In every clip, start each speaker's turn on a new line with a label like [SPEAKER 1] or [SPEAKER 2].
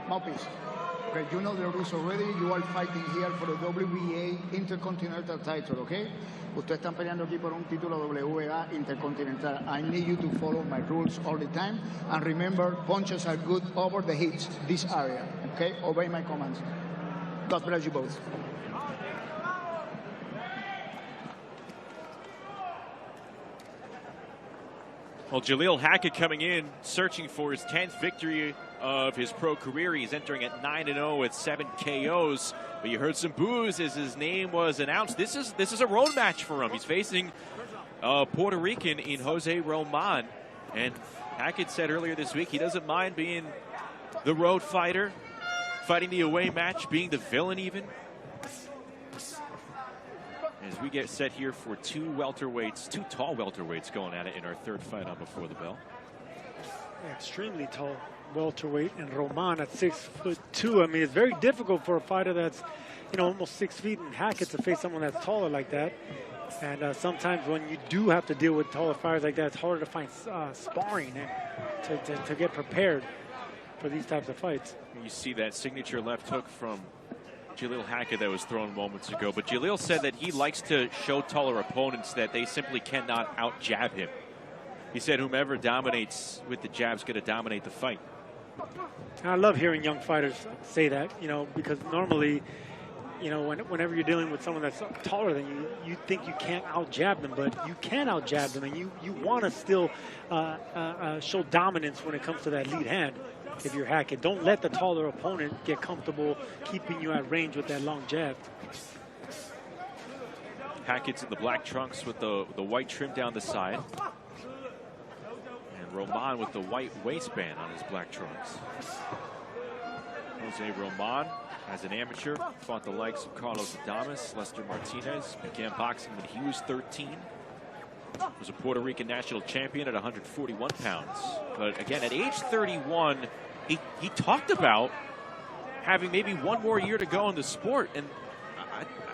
[SPEAKER 1] Mouthpiece. Okay, you know the rules already. You are fighting here for the WBA Intercontinental title, okay? Ustedes están peleando aquí por un título WBA Intercontinental. I need you to follow my rules all the time. And remember, punches are good over the hits, this area, okay? Obey my commands. God bless you both.
[SPEAKER 2] Well, Jalil Hackett coming in, searching for his 10th victory of his pro career. He's entering at 9-0 with 7 KOs. But you heard some boos as his name was announced. This is a road match for him. He's facing Puerto Rican in Jose Roman. And Hackett said earlier this week he doesn't mind being the road fighter, fighting the away match, being the villain even. As we get set here for two tall welterweights going at it in our third fight on Before the Bell.
[SPEAKER 3] Extremely tall welterweight, and Roman at 6'2". I mean, it's very difficult for a fighter that's, you know, almost 6 feet in Hackett to face someone that's taller like that. And sometimes when you do have to deal with taller fighters like that, it's harder to find sparring and to get prepared for these types of fights.
[SPEAKER 2] You see that signature left hook from Jalil Hackett that was thrown moments ago. But Jalil said that he likes to show taller opponents that they simply cannot out-jab him. He said whomever dominates with the jab's going to dominate the fight.
[SPEAKER 3] I love hearing young fighters say that, you know, because normally, you know, whenever you're dealing with someone that's taller than you, you think you can't out-jab them, but you can out-jab them, and you want to still show dominance when it comes to that lead hand. If you're Hackett, don't let the taller opponent get comfortable keeping you at range with that long jab.
[SPEAKER 2] Hackett's in the black trunks with the white trim down the side. And Roman with the white waistband on his black trunks. Jose Roman, as an amateur, fought the likes of Carlos Adames, Lester Martinez, began boxing when he was 13. Was a Puerto Rican national champion at 141 pounds. But again, at age 31, he talked about having maybe one more year to go in the sport. And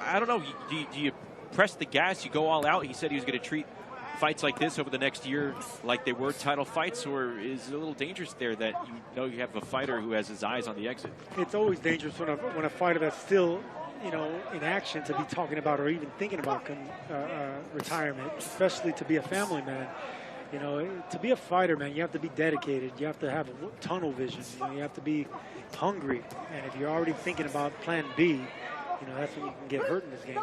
[SPEAKER 2] I don't know, do you press the gas, you go all out? He said he was going to treat fights like this over the next year like they were title fights, or is it a little dangerous there that you know you have a fighter who has his eyes on the exit?
[SPEAKER 3] It's always dangerous when a fighter that's still, you know, in action to be talking about or even thinking about retirement, especially to be a family man. You know, to be a fighter, man, you have to be dedicated. You have to have tunnel vision. You know, you have to be hungry. And if you're already thinking about plan B, you know, that's when you can get hurt in this game.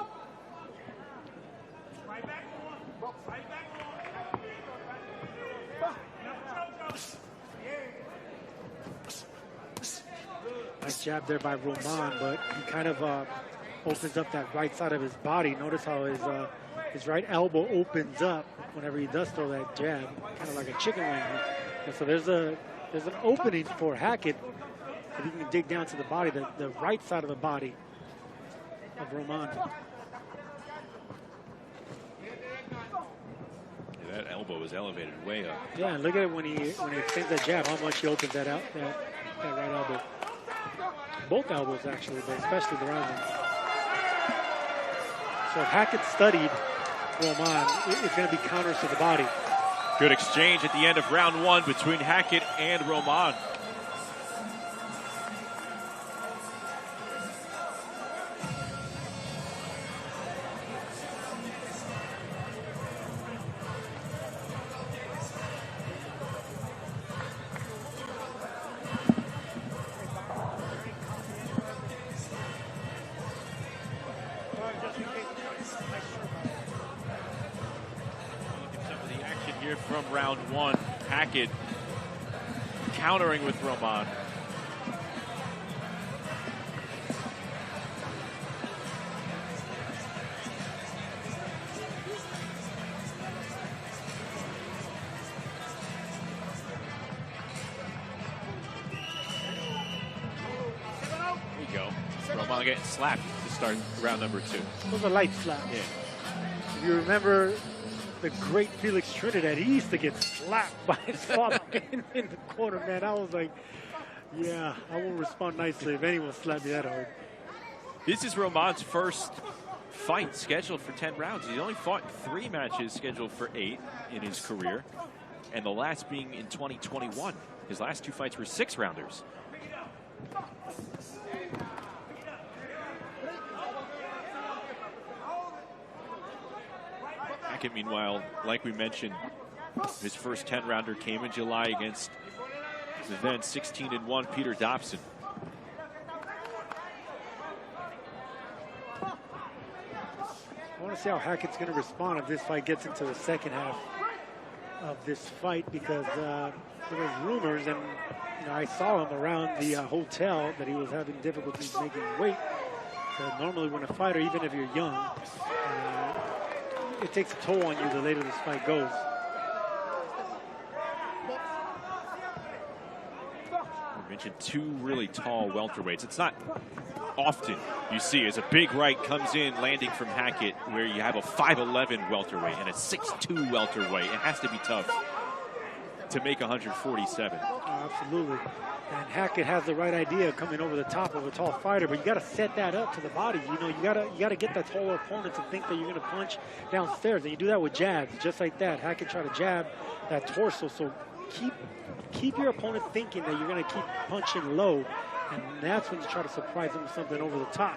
[SPEAKER 3] Nice jab there by Roman, but he kind of opens up that right side of his body. Notice how his right elbow opens up whenever he does throw that jab, kind of like a chicken wing. And so there's an opening for Hackett if he can dig down to the body, the right side of the body of Roman.
[SPEAKER 2] Yeah, that elbow is elevated way up.
[SPEAKER 3] Yeah, and look at it when he extends that jab, how much he opens that out, that right elbow. Both elbows, actually, but especially the right one. So if Hackett studied Roman, it's going to be counters to the body.
[SPEAKER 2] Good exchange at the end of round one between Hackett and Roman. From round one, Hackett countering with Roman. There you go. Roman getting slapped to start round number two.
[SPEAKER 3] It was a light slap.
[SPEAKER 2] Yeah.
[SPEAKER 3] If you remember the great Felix Trinidad, he used to get slapped by his father in the corner, man. I was like, yeah, I won't respond nicely if anyone slapped me that hard.
[SPEAKER 2] This is Roman's first fight scheduled for 10 rounds. He's only fought 3 matches scheduled for 8 in his career, and the last being in 2021. His last 2 fights were 6-rounders. Hackett, meanwhile, like we mentioned, his first 10-rounder came in July against the then 16-1 Peter Dobson.
[SPEAKER 3] I want to see how Hackett's going to respond if this fight gets into the second half of this fight, because there was rumors, and I saw him around the hotel, that he was having difficulties making weight. So normally when a fighter, even if you're young, it takes a toll on you the later this fight goes.
[SPEAKER 2] We mentioned two really tall welterweights. It's not often you see as a big right comes in landing from Hackett, where you have a 5'11" welterweight and a 6'2" welterweight. It has to be tough to make 147.
[SPEAKER 3] Oh, absolutely. And Hackett has the right idea coming over the top of a tall fighter, but you got to set that up to the body. You got to get that taller opponent to think that you're going to punch downstairs, and you do that with jabs, just like that. Hackett tried to jab that torso, so keep your opponent thinking that you're going to keep punching low, and that's when you try to surprise them with something over the top.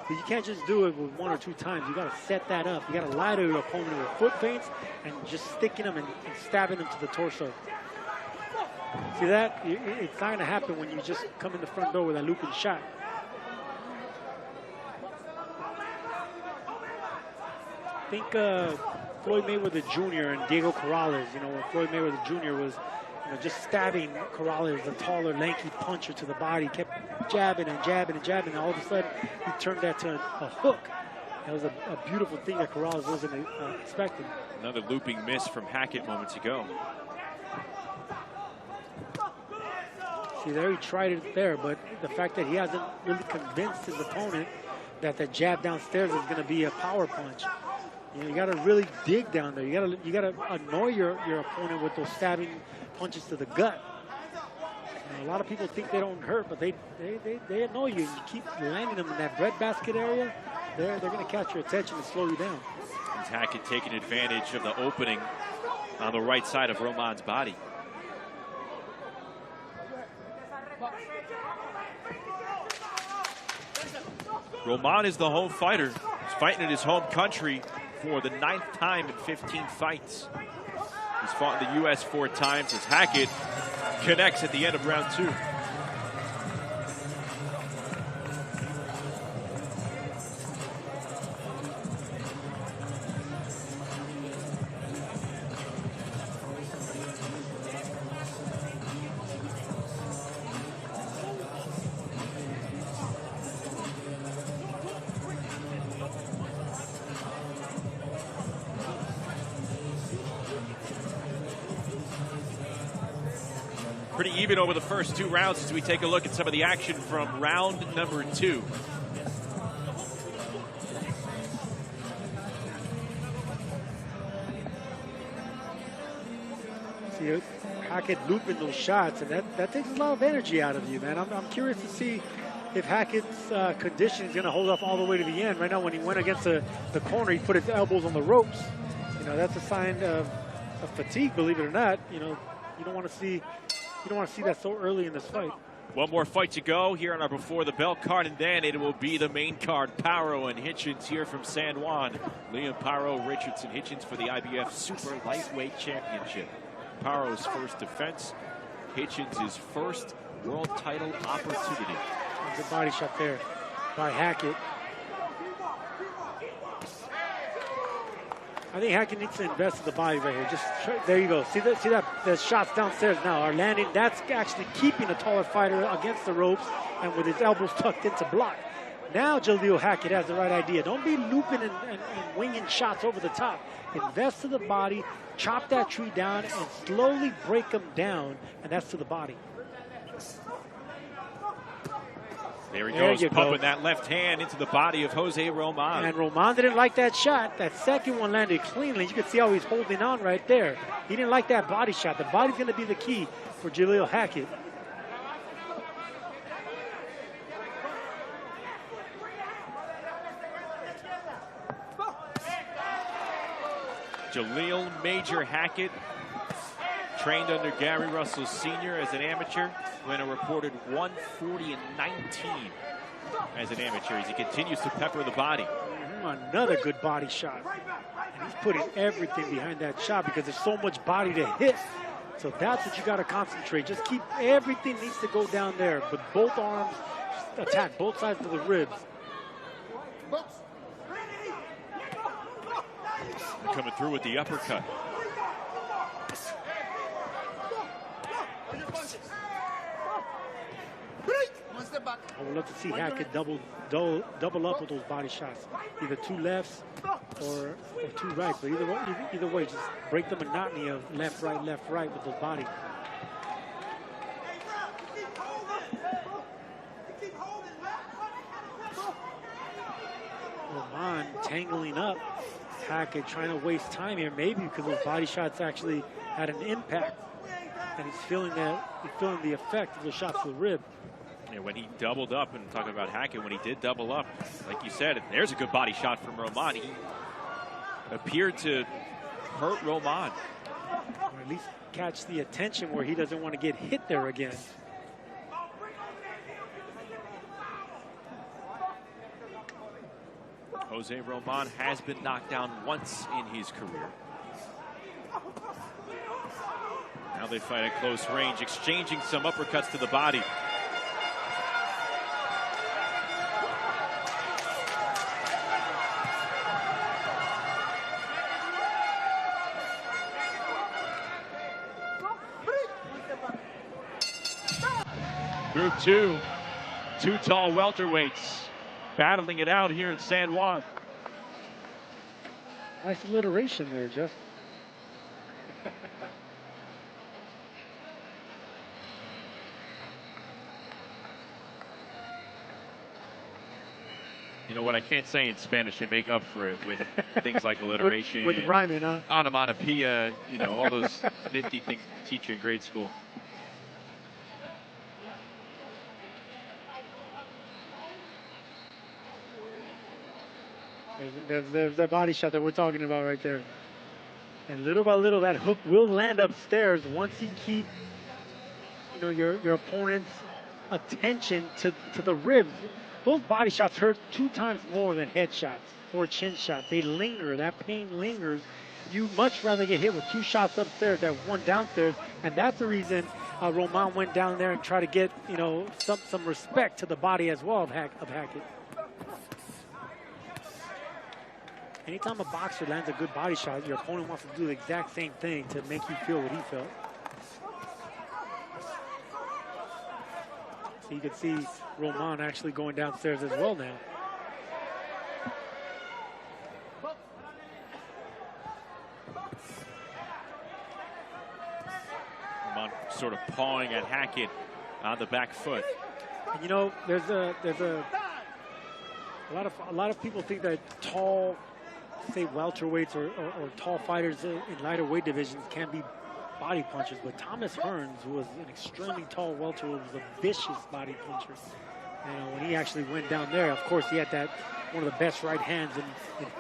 [SPEAKER 3] But you can't just do it with one or two times. You got to set that up. You got to lie to your opponent with foot feints and just sticking them and stabbing them to the torso. See that? It's not going to happen when you just come in the front door with a looping shot. I think Floyd Mayweather Jr. and Diego Corrales, when Floyd Mayweather Jr. was just stabbing Corrales, the taller, lanky puncher, to the body, kept jabbing and jabbing and jabbing, and all of a sudden he turned that to a hook. That was a beautiful thing that Corrales wasn't expecting.
[SPEAKER 2] Another looping miss from Hackett moments ago.
[SPEAKER 3] See, there he tried it there, but the fact that he hasn't really convinced his opponent that the jab downstairs is going to be a power punch. You got to really dig down there. You got to annoy your opponent with those stabbing punches to the gut. A lot of people think they don't hurt, but they annoy you. You keep landing them in that breadbasket area, they're going to catch your attention and slow you down.
[SPEAKER 2] And Hackett taking advantage of the opening on the right side of Roman's body. Roman is the home fighter. He's fighting in his home country for the 9th time in 15 fights. He's fought in the U.S. 4 times as Hackett connects at the end of round 2. Pretty even over the first 2 rounds as we take a look at some of the action from round number 2.
[SPEAKER 3] See, Hackett looping those shots, and that takes a lot of energy out of you, man. I'm curious to see if Hackett's condition is going to hold up all the way to the end. Right now, when he went against the corner, he put his elbows on the ropes. That's a sign of fatigue, believe it or not. You don't want to see that so early in this fight.
[SPEAKER 2] One more fight to go here on our Before the Bell card, and then it will be the main card. Paro and Hitchins here from San Juan. Liam Paro, Richardson Hitchins for the IBF Super Lightweight Championship. Paro's first defense, Hitchins' first world title opportunity.
[SPEAKER 3] Good body shot there by Hackett. I think Hackett needs to invest in the body right here. There you go. See that the shots downstairs now are landing. That's actually keeping a taller fighter against the ropes and with his elbows tucked into block. Now Jalil Hackett has the right idea. Don't be looping and winging shots over the top. Invest to the body, chop that tree down, and slowly break them down, and that's to the body.
[SPEAKER 2] There he goes, pumping that left hand into the body of Jose Roman.
[SPEAKER 3] And Roman didn't like that shot. That second one landed cleanly. You can see how he's holding on right there. He didn't like that body shot. The body's going to be the key for Jalil Hackett.
[SPEAKER 2] Jalil Major Hackett trained under Gary Russell Sr. as an amateur, when a reported 140 and 19 as an amateur as he continues to pepper the body.
[SPEAKER 3] Another good body shot. And he's putting everything behind that shot because there's so much body to hit. So that's what you got to concentrate. Just keep, everything needs to go down there, but both arms attack both sides of the ribs.
[SPEAKER 2] Coming through with the uppercut.
[SPEAKER 3] I would love to see Hackett double up with those body shots. Either two lefts or two rights. But either way, just break the monotony of left, right with those bodies. Roman tangling up Hackett, trying to waste time here, maybe because those body shots actually had an impact. And he's feeling the effect of the shots to the rib.
[SPEAKER 2] Yeah, when he doubled up, and talking about Hackett, when he did double up, like you said, there's a good body shot from Roman. He appeared to hurt Roman.
[SPEAKER 3] Or at least catch the attention where he doesn't want to get hit there again.
[SPEAKER 2] Jose Roman has been knocked down once in his career. Now they fight at close range, exchanging some uppercuts to the body.
[SPEAKER 4] Group 2, two tall welterweights battling it out here in San Juan.
[SPEAKER 3] Nice alliteration there, Jeff.
[SPEAKER 4] You know what I can't say in Spanish to make up for it with things like alliteration.
[SPEAKER 3] with rhyming, huh?
[SPEAKER 4] Onomatopoeia, you know, all those nifty things you teach you in grade school.
[SPEAKER 3] There's that body shot that we're talking about right there. And little by little, that hook will land upstairs once you keep, your opponent's attention to the ribs. Those body shots hurt 2 times more than head shots or chin shots. They linger. That pain lingers. You much rather get hit with 2 shots upstairs than 1 downstairs, and that's the reason Roman went down there and tried to get some respect to the body as well of Hackett. Anytime a boxer lands a good body shot, your opponent wants to do the exact same thing to make you feel what he felt. So you can see Roman actually going downstairs as well now.
[SPEAKER 2] Roman sort of pawing at Hackett on the back foot.
[SPEAKER 3] And there's a lot of people think that tall, say welterweights or tall fighters in lighter weight divisions can be body punchers, but Thomas Hearns, who was an extremely tall welterweight, was a vicious body puncher. When he actually went down there, of course, he had one of the best right hands in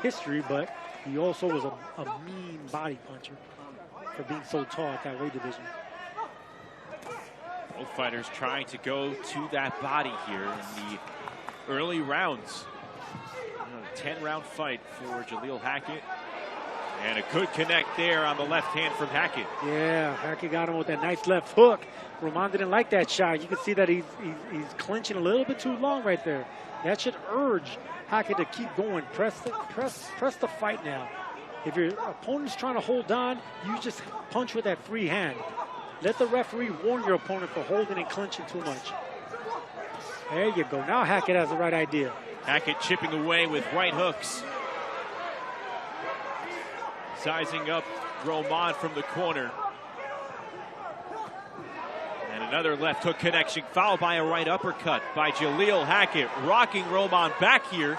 [SPEAKER 3] history, but he also was a mean body puncher for being so tall at that weight division.
[SPEAKER 2] Both fighters trying to go to that body here in the early rounds. A 10-round fight for Jalil Hackett. And a good connect there on the left hand from Hackett.
[SPEAKER 3] Yeah, Hackett got him with that nice left hook. Roman didn't like that shot. You can see that he's clinching a little bit too long right there. That should urge Hackett to keep going. Press the fight now. If your opponent's trying to hold on, you just punch with that free hand. Let the referee warn your opponent for holding and clinching too much. There you go. Now Hackett has the right idea.
[SPEAKER 2] Hackett chipping away with right hooks. Sizing up Roman from the corner. And another left hook connection, followed by a right uppercut by Jalil Hackett, rocking Roman back here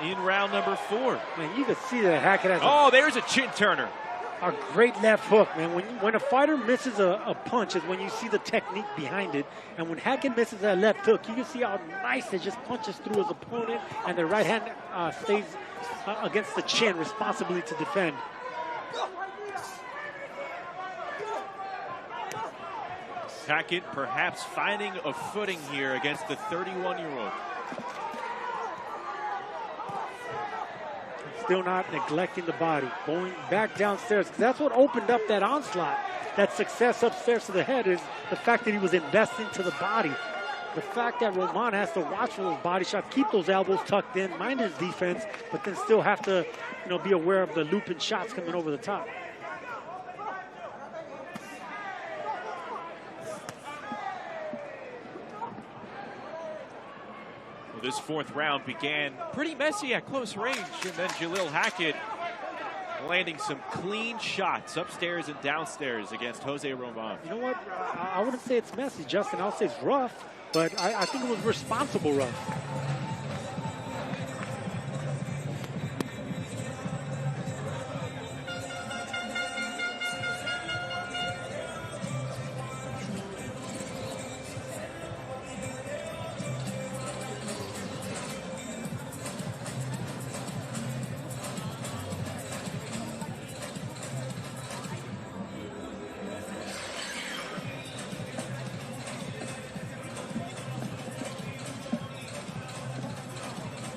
[SPEAKER 2] in round number 4.
[SPEAKER 3] Man, you can see that Hackett has
[SPEAKER 2] there's a chin turner.
[SPEAKER 3] A great left hook, man. When a fighter misses a punch is when you see the technique behind it. And when Hackett misses that left hook, you can see how nice it just punches through his opponent, and the right hand stays against the chin responsibly to defend.
[SPEAKER 2] Hackett perhaps finding a footing here against the 31-year-old.
[SPEAKER 3] Still not neglecting the body, going back downstairs, because that's what opened up that onslaught. That success upstairs to the head is the fact that he was investing to the body. The fact that Roman has to watch for those body shots, keep those elbows tucked in, mind his defense, but then still have to, be aware of the looping shots coming over the top.
[SPEAKER 2] Well, this fourth round began pretty messy at close range, and then Jalil Hackett landing some clean shots upstairs and downstairs against Jose Roman.
[SPEAKER 3] You know what? I wouldn't say it's messy, Justin. I'll say it's rough, but I think it was responsible rough.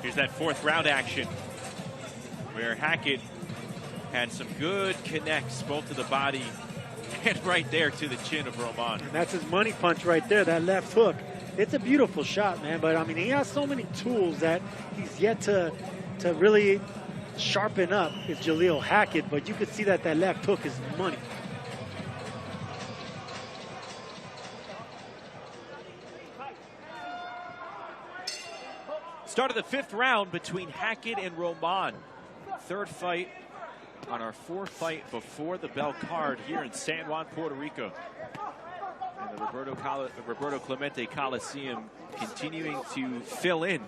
[SPEAKER 2] Here's that fourth round action where Hackett had some good connects both to the body and right there to the chin of Roman.
[SPEAKER 3] And that's his money punch right there, that left hook. It's a beautiful shot, man, but I mean, he has so many tools that he's yet to really sharpen up is Jalil Hackett, but you could see that left hook is money.
[SPEAKER 2] Start of the fifth round between Hackett and Roman. Third fight on our fourth fight before the bell card here in San Juan, Puerto Rico. And the Roberto Clemente Coliseum continuing to fill in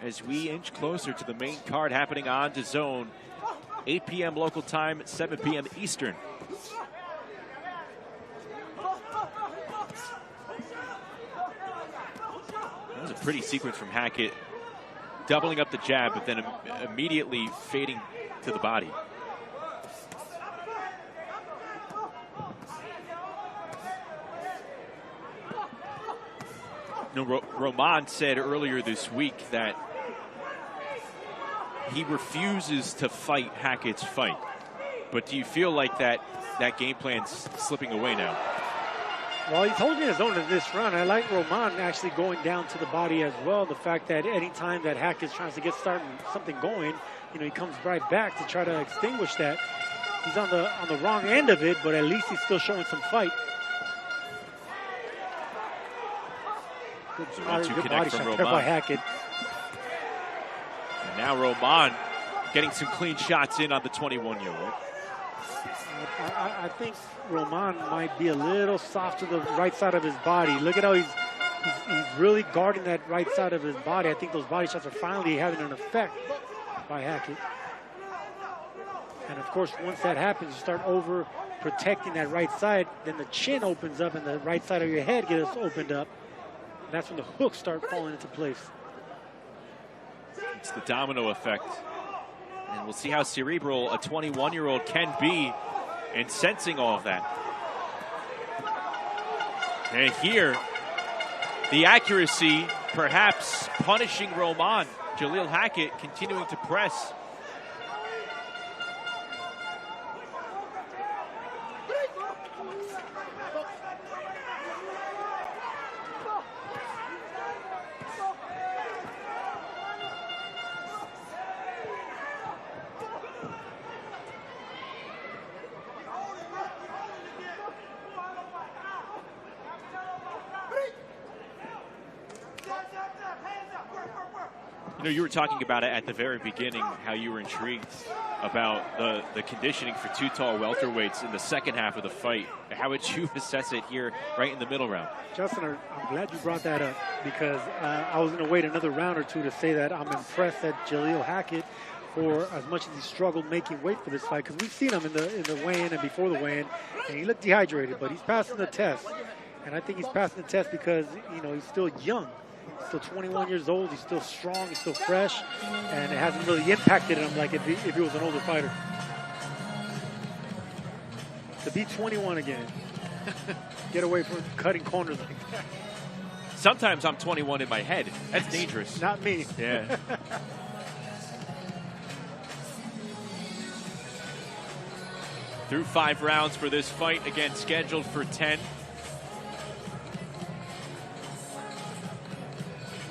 [SPEAKER 2] as we inch closer to the main card happening on DAZN. 8 p.m. local time, 7 p.m. Eastern. That was a pretty sequence from Hackett. Doubling up the jab, but then immediately fading to the body. Roman said earlier this week that he refuses to fight Hackett's fight. But do you feel like that game plan's slipping away now?
[SPEAKER 3] Well, he's holding his own in this run. I like Roman actually going down to the body as well. The fact that any time that Hackett's trying to get something going, he comes right back to try to extinguish that. He's on the wrong end of it, but at least he's still showing some fight. Good body shot there by Hackett.
[SPEAKER 2] And now Roman getting some clean shots in on the 21-year-old.
[SPEAKER 3] I think Roman might be a little soft to the right side of his body. Look at how he's really guarding that right side of his body. I think those body shots are finally having an effect by Hackett. And of course, once that happens, you start over protecting that right side, then the chin opens up and the right side of your head gets opened up. And that's when the hooks start falling into place.
[SPEAKER 2] It's the domino effect. And we'll see how cerebral a 21-year-old can be in sensing all of that. And here, the accuracy perhaps punishing Roman. Jalil Hackett continuing to press. You were talking about it at the very beginning, how you were intrigued about the conditioning for two tall welterweights in the second half of the fight. How would you assess it here right in the middle round?
[SPEAKER 3] Justin, I'm glad you brought that up because I was going to wait another round or two to say that I'm impressed that Jalil Hackett, for as much as he struggled making weight for this fight, because we've seen him in the weigh-in and before the weigh-in, and he looked dehydrated, but he's passing the test. And I think he's passing the test because, he's still young. Still 21 years old, he's still strong, he's still fresh, and it hasn't really impacted him like if he was an older fighter. To be 21 again. Get away from cutting corners like that.
[SPEAKER 2] Sometimes I'm 21 in my head. That's dangerous.
[SPEAKER 3] Not me.
[SPEAKER 2] Yeah. Through 5 rounds for this fight, again scheduled for 10.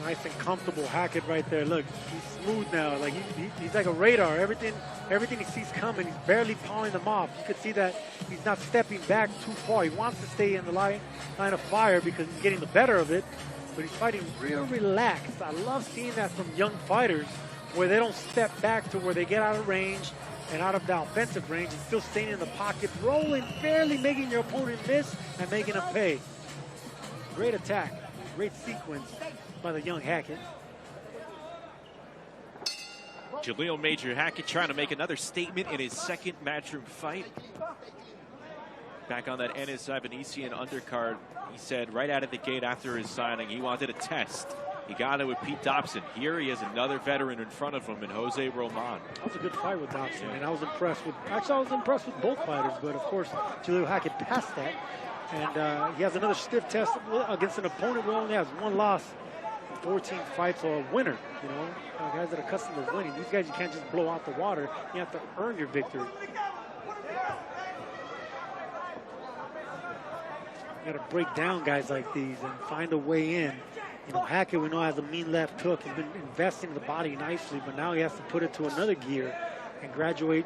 [SPEAKER 3] Nice and comfortable Hackett right there. Look, he's smooth now. Like he's like a radar. Everything he sees coming, he's barely pawing them off. You could see that he's not stepping back too far. He wants to stay in the line of fire because he's getting the better of it. But he's fighting real relaxed. I love seeing that from young fighters where they don't step back to where they get out of range and out of the offensive range and still staying in the pocket, rolling, barely making your opponent miss and making him pay. Great attack, great sequence by the young Hackett.
[SPEAKER 2] Jalil Major Hackett trying to make another statement in his second matchroom fight. Back on that Enes Ivanesian undercard, he said right out of the gate after his signing, he wanted a test. He got it with Pete Dobson. Here he has another veteran in front of him in Jose Roman.
[SPEAKER 3] That was a good fight with Dobson, and I was impressed with, actually I was impressed with both fighters, but of course Jalil Hackett passed that. And he has another stiff test against an opponent who only has 1 loss, 14 fights, or a winner. You know, guys that are accustomed to winning. These guys you can't just blow out the water. You have to earn your victory. You got to break down guys like these and find a way in. You know, Hackett, we know, has a mean left hook. He's been investing in the body nicely, but now he has to put it to another gear and graduate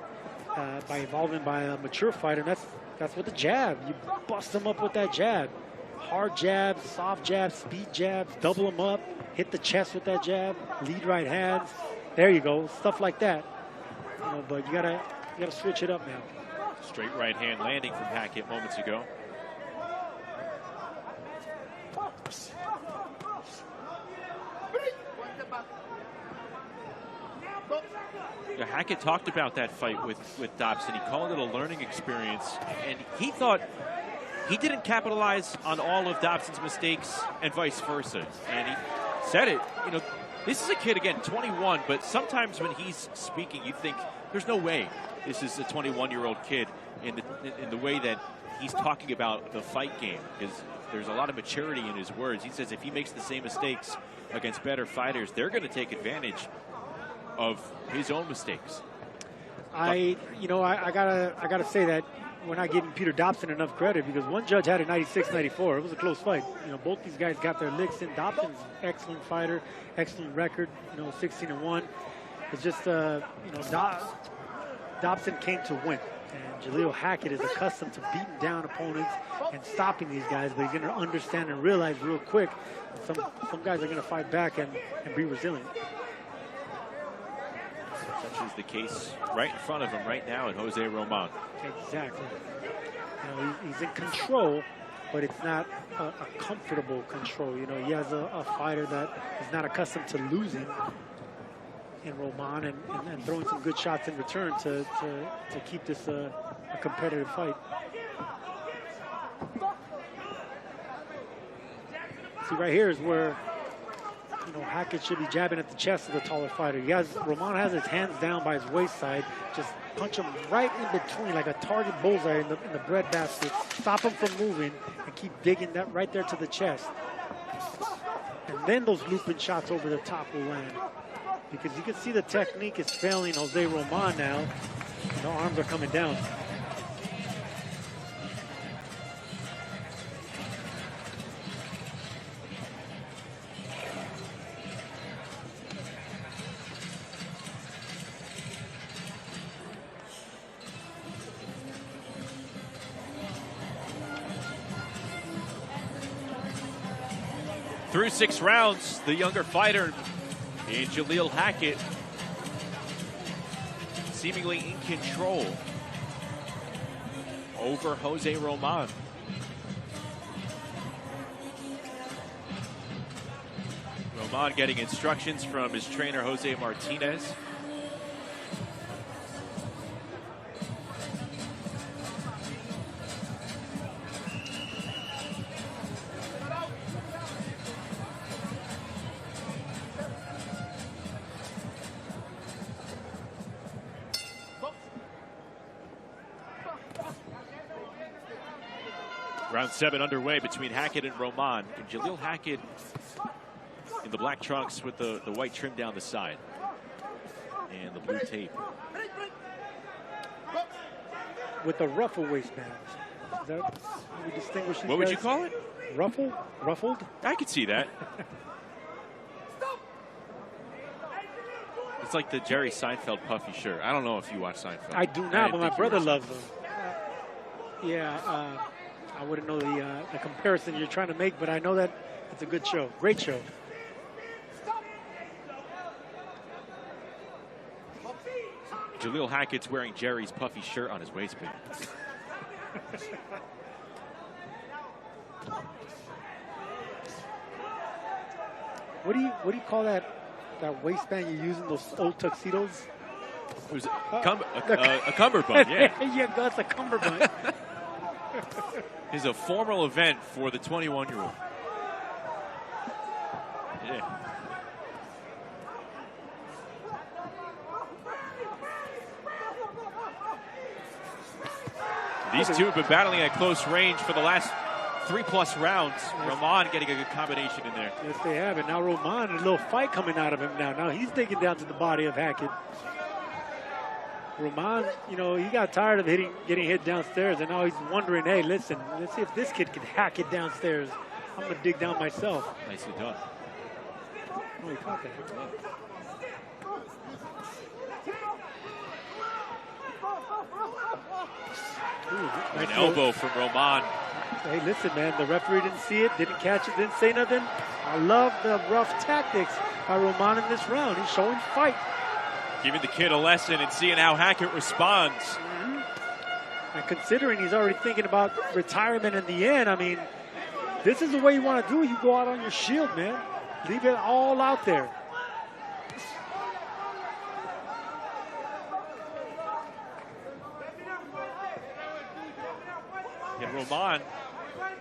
[SPEAKER 3] by evolving by a mature fighter. And that's with the jab. You bust them up with that jab. Hard jabs, soft jabs, speed jabs, double them up, hit the chest with that jab, lead right hands. There you go, stuff like that. You know, but you gotta switch it up now.
[SPEAKER 2] Straight right hand landing from Hackett moments ago. Yeah, Hackett talked about that fight with Dobson. He called it a learning experience, and he thought he didn't capitalize on all of Dobson's mistakes and vice versa. And he said it, you know, this is a kid, again, 21, but sometimes when he's speaking, you think there's no way this is a 21-year-old kid in the way that he's talking about the fight game, because there's a lot of maturity in his words. He says if he makes the same mistakes against better fighters, they're going to take advantage of his own mistakes.
[SPEAKER 3] I gotta say that we're not giving Peter Dobson enough credit, because one judge had a 96-94. It was a close fight. You know, both these guys got their licks in. Dobson's excellent fighter, excellent record. You know, 16-1. It's just Dobson came to win, and Jalil Hackett is accustomed to beating down opponents and stopping these guys. But he's going to understand and realize real quick that some guys are going to fight back and be resilient.
[SPEAKER 2] Such is the case right in front of him right now in Jose Roman.
[SPEAKER 3] Exactly. You know, he's in control, but it's not a comfortable control. You know, he has a fighter that is not accustomed to losing in Roman and throwing some good shots in return to keep this a competitive fight. See, right here is where, you know, Hackett should be jabbing at the chest of the taller fighter. Roman has his hands down by his waist side. Just punch him right in between like a target bullseye in the breadbasket. Stop him from moving and keep digging that right there to the chest. And then those looping shots over the top will land. Because you can see the technique is failing Jose Roman now. And the arms are coming down.
[SPEAKER 2] Through 6 rounds, the younger fighter in Jalil Hackett seemingly in control over Jose Roman. Roman getting instructions from his trainer, Jose Martinez. Round 7 underway between Hackett and Roman. And Jalil Hackett in the black trunks with the white trim down the side. And the blue tape.
[SPEAKER 3] With the ruffle waistband. Is that how we distinguish these
[SPEAKER 2] What would
[SPEAKER 3] guys?
[SPEAKER 2] you call it?
[SPEAKER 3] Ruffled?
[SPEAKER 2] I could see that. It's like the Jerry Seinfeld puffy shirt. I don't know if you watch Seinfeld.
[SPEAKER 3] I do not, but my brother loves them. Yeah, I wouldn't know the comparison you're trying to make, but I know that it's a good show. Great show.
[SPEAKER 2] Jalil Hackett's wearing Jerry's puffy shirt on his waistband.
[SPEAKER 3] What do you call that waistband you use in those old tuxedos?
[SPEAKER 2] It was a cummerbund, yeah.
[SPEAKER 3] Yeah, that's a cummerbund.
[SPEAKER 2] It's a formal event for the 21-year-old. Yeah. These two have been battling at close range for the last 3+ rounds. Roman getting a good combination in there.
[SPEAKER 3] Yes, they have. And now Roman, a little fight coming out of him now. Now he's digging down to the body of Hackett. Roman, you know, he got tired of getting hit downstairs, and now he's wondering, hey, listen, let's see if this kid can hack it downstairs. I'm going to dig down myself.
[SPEAKER 2] Nicely done.
[SPEAKER 3] Oh, he caught that. Ooh,
[SPEAKER 2] An elbow from Roman.
[SPEAKER 3] Hey, listen, man, the referee didn't see it, didn't catch it, didn't say nothing. I love the rough tactics by Roman in this round. He's showing fight.
[SPEAKER 2] Giving the kid a lesson and seeing how Hackett responds.
[SPEAKER 3] And considering he's already thinking about retirement in the end, I mean, this is the way you want to do it. You go out on your shield, man. Leave it all out there.
[SPEAKER 2] And Roman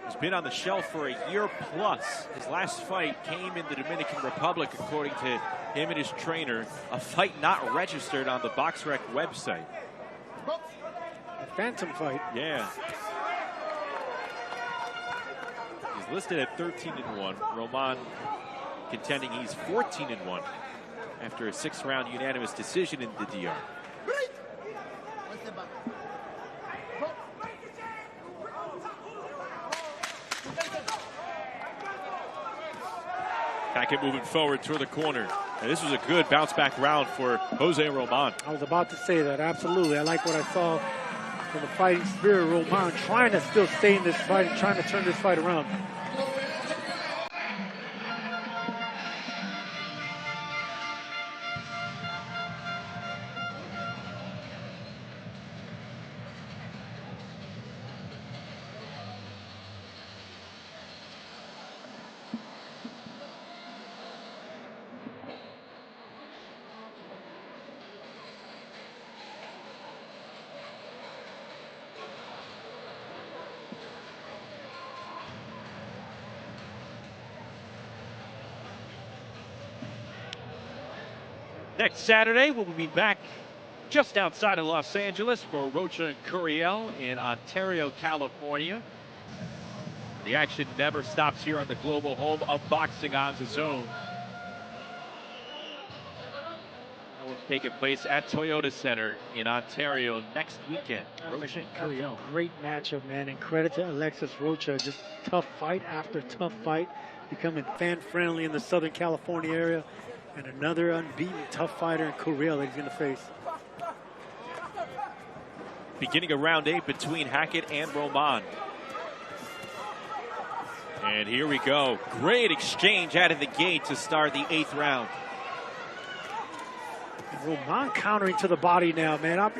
[SPEAKER 2] has been on the shelf for a year plus. His last fight came in the Dominican Republic, according to him and his trainer. A fight not registered on the BoxRec website.
[SPEAKER 3] A phantom fight.
[SPEAKER 2] Yeah. He's listed at 13-1. Roman contending he's 14-1 after a 6-round unanimous decision in the DR. Hackett moving forward toward the corner. And this was a good bounce back round for Jose Roman.
[SPEAKER 3] I was about to say that, absolutely. I like what I saw from the fighting spirit of Roman, trying to still stay in this fight and trying to turn this fight around.
[SPEAKER 4] Next Saturday, we'll be back just outside of Los Angeles for Rocha and Curiel in Ontario, California. The action never stops here on the global home of boxing on the zone. That will take place at Toyota Center in Ontario next weekend. Rocha and Curiel.
[SPEAKER 3] Great matchup, man, and credit to Alexis Rocha. Just tough fight after tough fight, becoming fan-friendly in the Southern California area. And another unbeaten tough fighter in Curiel that he's going to face.
[SPEAKER 2] Beginning of round 8 between Hackett and Roman. And here we go. Great exchange out of the gate to start the 8th round.
[SPEAKER 3] Roman countering to the body now, man.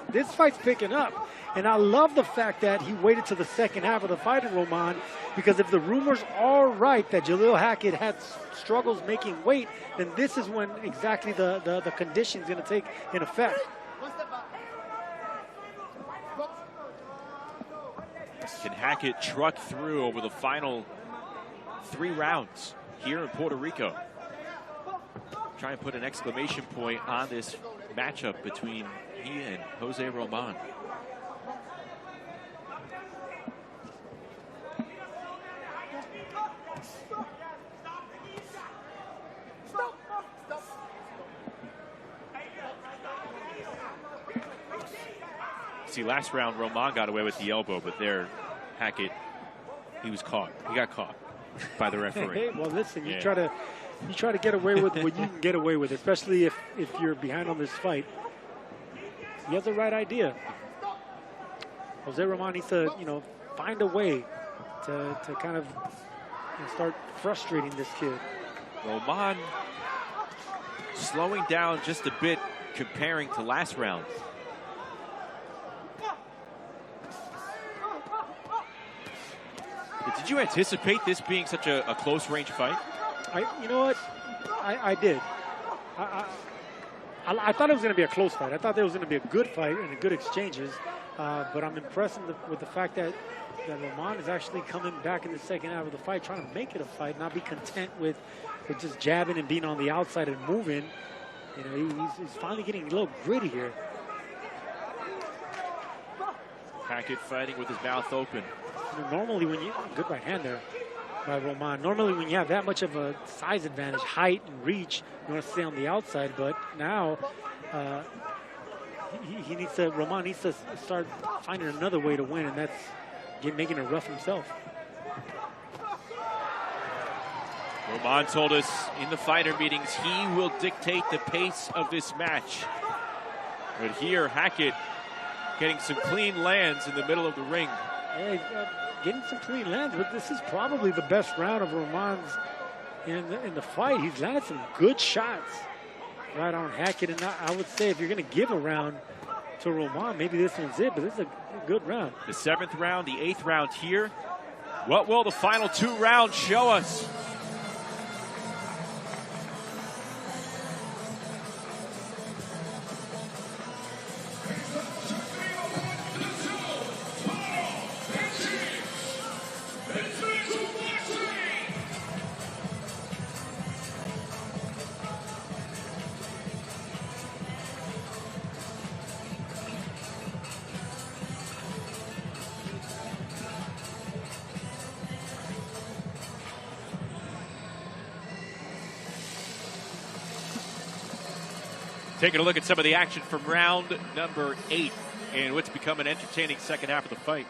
[SPEAKER 3] This fight's picking up. And I love the fact that he waited to the second half of the fight in Roman, because if the rumors are right that Jalil Hackett had struggles making weight, then this is when exactly the condition's going to take in effect.
[SPEAKER 2] Can Hackett truck through over the final 3 rounds here in Puerto Rico? Try and put an exclamation point on this matchup between he and Jose Roman. See, last round, Roman got away with the elbow, but there, Hackett, he was caught. He got caught by the referee.
[SPEAKER 3] Hey, well, listen, you try to get away with what you can get away with, especially if you're behind on this fight. He has the right idea. Jose Roman needs to, find a way to kind of start frustrating this kid.
[SPEAKER 2] Roman slowing down just a bit comparing to last round. Did you anticipate this being such a close-range fight?
[SPEAKER 3] You know what? I did. I thought it was going to be a close fight. I thought there was going to be a good fight and good exchanges. But I'm impressed with the fact that Roman is actually coming back in the second half of the fight, trying to make it a fight, not be content with just jabbing and being on the outside and moving. He's finally getting a little gritty here.
[SPEAKER 2] Hackett fighting with his mouth open.
[SPEAKER 3] Normally when good right hand there by Roman. Normally when you have that much of a size advantage, height and reach, you want to stay on the outside. But now Roman needs to start finding another way to win, and that's making it rough himself.
[SPEAKER 2] Roman told us in the fighter meetings he will dictate the pace of this match. But here, Hackett getting some clean lands in the middle of the ring.
[SPEAKER 3] Yeah, getting some clean lands, but this is probably the best round of Roman's in the fight. He's landed some good shots right on Hackett, and I would say if you're going to give a round to Roman, maybe this one's it, but this is a good round.
[SPEAKER 2] The 7th round, the 8th round here. What will the final 2 rounds show us? Taking a look at some of the action from round number 8 and what's become an entertaining second half of the fight.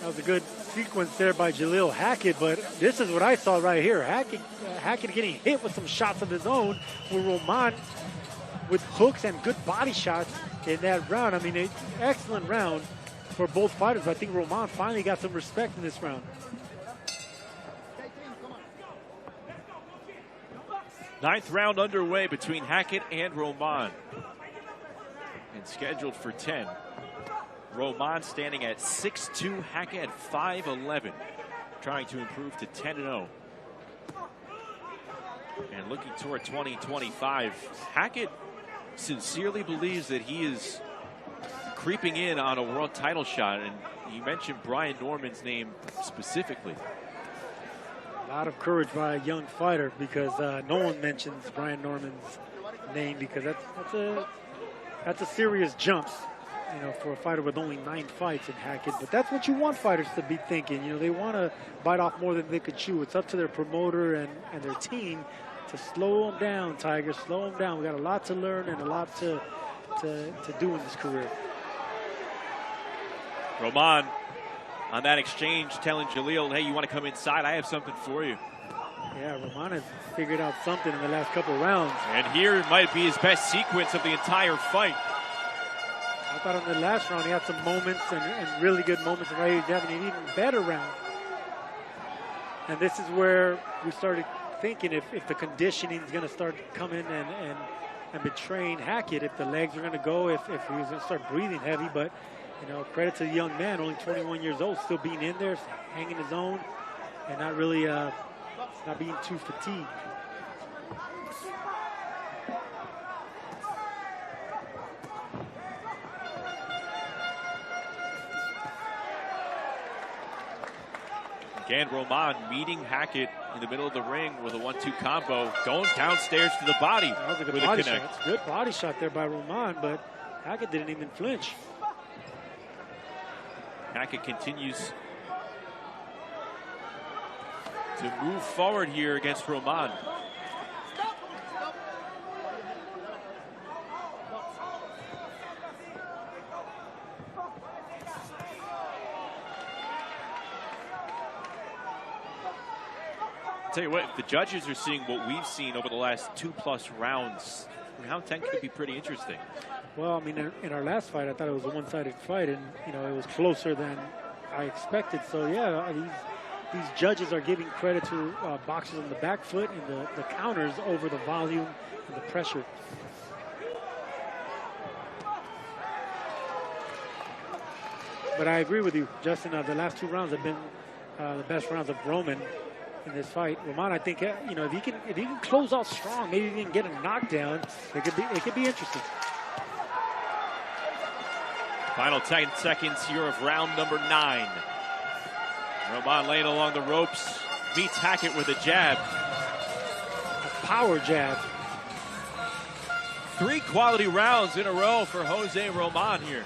[SPEAKER 3] That was a good sequence there by Jalil Hackett, but this is what I saw right here. Hackett getting hit with some shots of his own, with Roman with hooks and good body shots in that round. I mean, an excellent round for both fighters. I think Roman finally got some respect in this round.
[SPEAKER 2] Ninth round underway between Hackett and Roman. And scheduled for 10. Roman standing at 6'2", Hackett at 5'11", trying to improve to 10-0. And looking toward 2025, Hackett sincerely believes that he is creeping in on a world title shot, and you mentioned Brian Norman's name specifically.
[SPEAKER 3] A lot of courage by a young fighter, because no one mentions Brian Norman's name, because that's a serious jump, for a fighter with only 9 fights in Hackett. But that's what you want fighters to be thinking. They want to bite off more than they could chew. It's up to their promoter and their team to slow them down, Tiger. Slow them down. We got a lot to learn and a lot to do in this career.
[SPEAKER 2] Roman on that exchange telling Jalil, hey, you want to come inside? I have something for you.
[SPEAKER 3] Yeah, Roman has figured out something in the last couple rounds.
[SPEAKER 2] And here might be his best sequence of the entire fight.
[SPEAKER 3] I thought in the last round he had some moments and really good moments, and right here he's having an even better round. And this is where we started thinking if the conditioning is going to start coming and betraying Hackett, if the legs are going to go, if he was going to start breathing heavy. But credit to the young man, only 21 years old, still being in there, hanging his own, and not really not being too fatigued.
[SPEAKER 2] Again, Roman meeting Hackett in the middle of the ring with a 1-2 combo, going downstairs to the body.
[SPEAKER 3] That was a good body shot. Good body shot there by Roman, but Hackett didn't even flinch.
[SPEAKER 2] Hackett continues to move forward here against Roman. tell you what, if the judges are seeing what we've seen over the last 2+ rounds, round 10 could be pretty interesting.
[SPEAKER 3] Well, I mean, in our last fight, I thought it was a one-sided fight, and it was closer than I expected. So yeah, these judges are giving credit to boxers on the back foot and the counters over the volume and the pressure. But I agree with you, Justin. The last 2 rounds have been the best rounds of Roman in this fight. Roman, I think, if he can close out strong, maybe he can get a knockdown. It could be interesting.
[SPEAKER 2] Final 10 seconds here of round number 9. Roman laying along the ropes, meets Hackett with a jab.
[SPEAKER 3] A power jab.
[SPEAKER 2] 3 quality rounds in a row for Jose Roman here.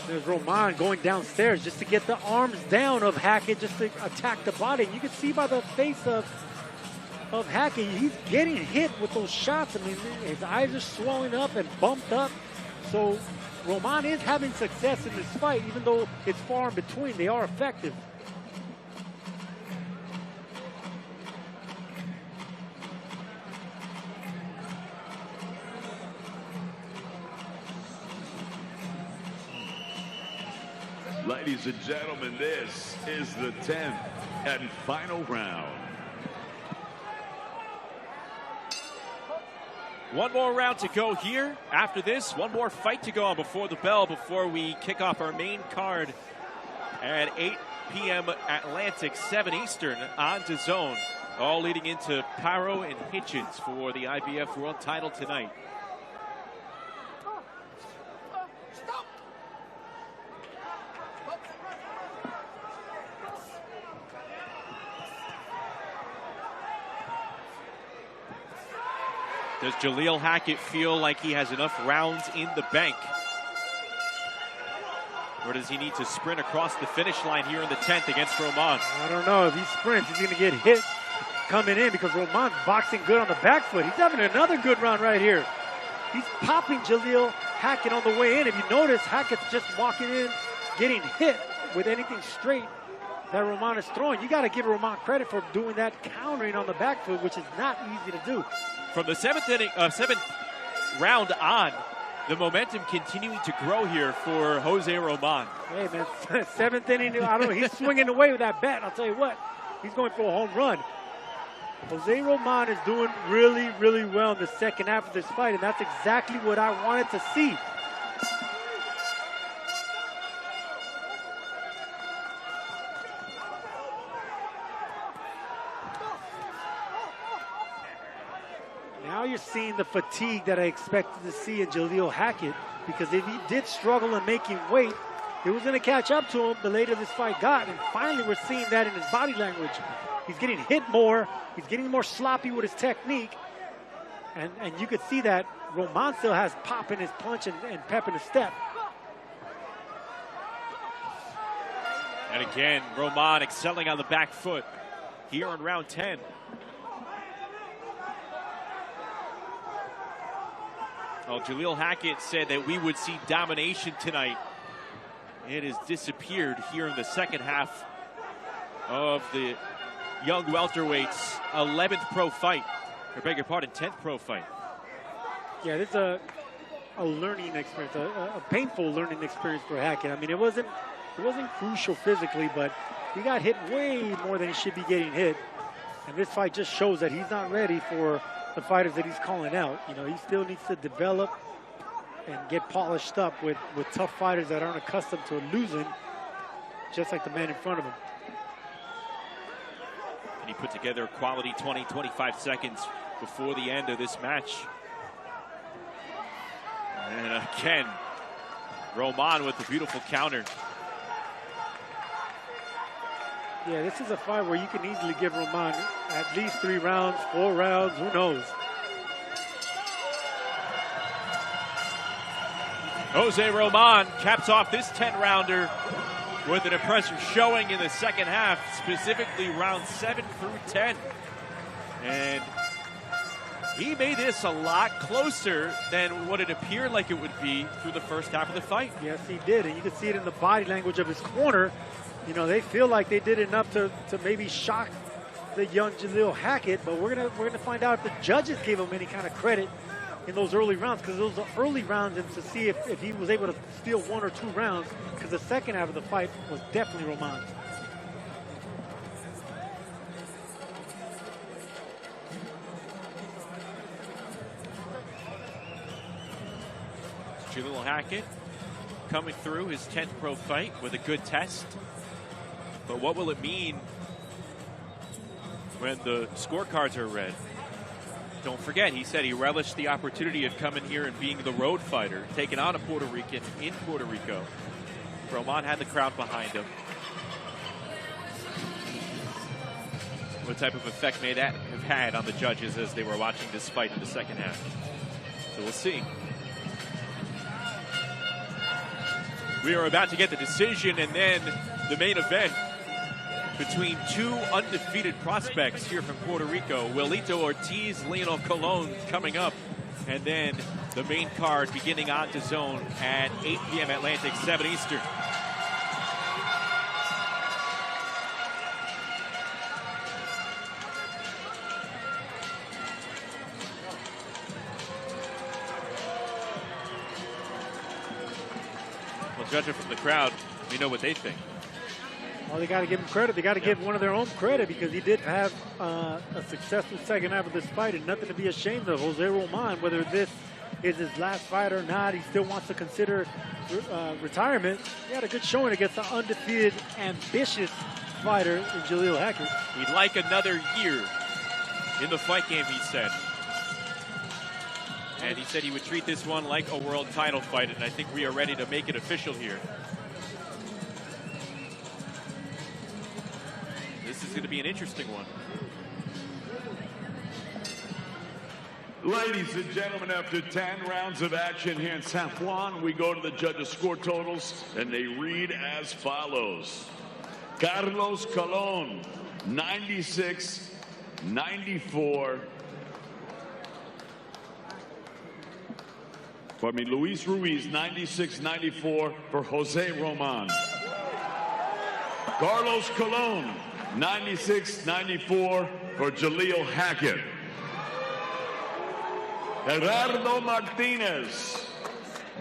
[SPEAKER 3] There's Roman going downstairs just to get the arms down of Hackett, just to attack the body. You can see by the face of Hackett, he's getting hit with those shots. I mean, his eyes are swelling up and bumped up. So Roman is having success in this fight, even though it's far in between. They are effective.
[SPEAKER 5] Ladies and gentlemen, this is the 10th and final round.
[SPEAKER 2] One more round to go here. After this, one more fight to go on before the bell, before we kick off our main card at 8 p.m. Atlantic, 7 Eastern on DAZN. All leading into Paro and Hitchins for the IBF World Title tonight. Does Jalil Hackett feel like he has enough rounds in the bank? Or does he need to sprint across the finish line here in the 10th against Roman?
[SPEAKER 3] I don't know. If he sprints, he's going to get hit coming in because Roman's boxing good on the back foot. He's having another good round right here. He's popping Jalil Hackett on the way in. If you notice, Hackett's just walking in, getting hit with anything straight that Roman is throwing. You got to give Roman credit for doing that, countering on the back foot, which is not easy to do.
[SPEAKER 2] From the 7th round on, the momentum continuing to grow here for Jose Roman.
[SPEAKER 3] Hey, man, 7th inning, I don't know, he's swinging away with that bat. I'll tell you what, he's going for a home run. Jose Roman is doing really, really well in the second half of this fight, and that's exactly what I wanted to see. Now you're seeing the fatigue that I expected to see in Jalil Hackett, because if he did struggle in making weight, it was going to catch up to him the later this fight got, and finally we're seeing that in his body language. He's getting hit more, he's getting more sloppy with his technique, and you could see that Roman still has pop in his punch and pep in his step.
[SPEAKER 2] And again, Roman excelling on the back foot here in round 10. Well, Jalil Hackett said that we would see domination tonight. It has disappeared here in the second half of the young welterweight's 11th pro fight. I beg your pardon, 10th pro fight.
[SPEAKER 3] Yeah, this is a learning experience, a painful learning experience for Hackett. I mean, it wasn't crucial physically, but he got hit way more than he should be getting hit. And this fight just shows that he's not ready for the fighters that he's calling out. You know, he still needs to develop and get polished up with tough fighters that aren't accustomed to losing, just like the man in front of him.
[SPEAKER 2] And he put together a quality 20-25 seconds before the end of this match. And again, Roman with the beautiful counter.
[SPEAKER 3] Yeah, this is a fight where you can easily give Roman at least 3 rounds, 4 rounds, who knows.
[SPEAKER 2] Jose Roman caps off this 10-rounder with an impressive showing in the second half, specifically rounds 7 through 10. And He made this a lot closer than what it appeared like it would be through the first half of the fight.
[SPEAKER 3] Yes, he did, and you can see it in the body language of his corner. You know, they feel like they did enough to maybe shock the young Jalil Hackett, but we're gonna find out if the judges gave him any kind of credit in those early rounds, because those are early rounds, and to see if he was able to steal 1 or 2 rounds, because the second half of the fight was definitely Roman's.
[SPEAKER 2] Jalil Hackett coming through his 10th pro fight with a good test. But what will it mean when the scorecards are read? Don't forget, he said he relished the opportunity of coming here and being the road fighter, taking on a Puerto Rican in Puerto Rico. Roman had the crowd behind him. What type of effect may that have had on the judges as they were watching this fight in the second half? So we'll see. We are about to get the decision and then the main event between 2 undefeated prospects here from Puerto Rico. Wilito Ortiz, Leonel Colon coming up. And then the main card beginning on DAZN at 8 p.m. Atlantic, 7 Eastern. Well, judging from the crowd, we know what they think.
[SPEAKER 3] Well, they got to give him credit. They got to give one of their own credit, because he did have a successful second half of this fight, and nothing to be ashamed of. Jose Roman, whether this is his last fight or not, he still wants to consider retirement. He had a good showing against an undefeated, ambitious fighter in Jalil Hackett.
[SPEAKER 2] He'd like another year in the fight game, he said. And he said he would treat this one like a world title fight, and I think we are ready to make it official here. This is going to be an interesting one.
[SPEAKER 5] Ladies and gentlemen, after 10 rounds of action here in San Juan, we go to the judges' score totals, and they read as follows. Carlos Colon, 96-94. Luis Ruiz, 96-94 for Jose Roman. Carlos Colon, 96-94 for Jalil Hackett. Gerardo Martinez,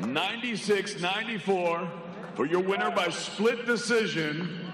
[SPEAKER 5] 96-94 for your winner by split decision,